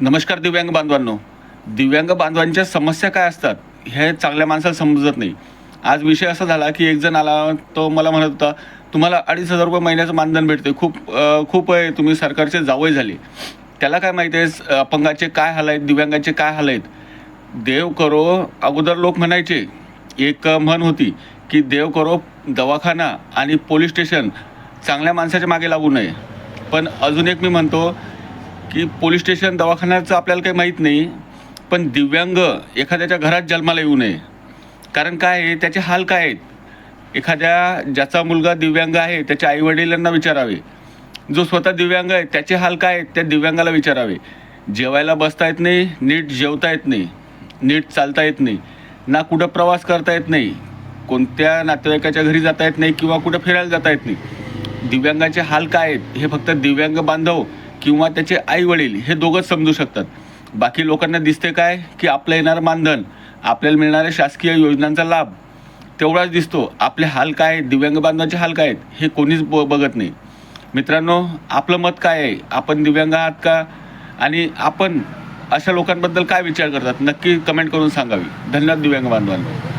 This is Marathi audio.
नमस्कार दिव्यांग बांधवांनो. दिव्यांग बांधवांच्या समस्या काय असतात हे चांगल्या माणसाला समजत नाही. आज विषय असा झाला की एक जण आला, तो मला म्हणत होता, तुम्हाला 2,500 रुपये महिन्याचं मानधन भेटते, खूप आहे, तुम्ही सरकारचे जावई झाले. त्याला काय माहिती आहे अपंगाचे काय हाल आहेत, दिव्यांगाचे काय हाल आहेत. देव करो, अगोदर लोक म्हणायचे, एक म्हण होती की देव करो दवाखाना आणि पोलीस स्टेशन चांगल्या माणसाच्या मागे लागू नये. पण अजून एक मी म्हणतो की पोलीस स्टेशन दवाखान्याचं आपल्याला काही माहीत नाही, पण दिव्यांग एखाद्याच्या घरात जन्माला येऊ नये. कारण काय आहे, त्याचे हाल काय आहेत. ज्याचा मुलगा दिव्यांग आहे त्याच्या आईवडिलांना विचारावे. जो स्वतः दिव्यांग आहे त्याचे हाल काय आहेत त्या दिव्यांगाला विचारावे. जेवायला बसता येत नाही, नीट जेवता येत नाही, नीट चालता येत नाही, ना कुठं प्रवास करता येत नाही, कोणत्या नातेवाईकाच्या घरी जाता येत नाही किंवा कुठं फिरायला जाता येत नाही. दिव्यांगाचे हाल काय आहेत हे फक्त दिव्यांग बांधव किंवा त्याचे आई वडील हे दोघंच समजू शकतात. बाकी लोकांना दिसते काय की आपलं येणारं मानधन, आपल्याला मिळणाऱ्या शासकीय योजनांचा लाभ तेवढाच दिसतो. आपले हाल काय आहेत, दिव्यांग बांधवांचे हाल काय आहेत हे कोणीच बघत नाही. मित्रांनो, आपलं मत काय आहे? आपण दिव्यांग आहात का? आणि आपण अशा लोकांबद्दल काय विचार करतात? नक्की कमेंट करून सांगावी. धन्यवाद दिव्यांग बांधवांनो.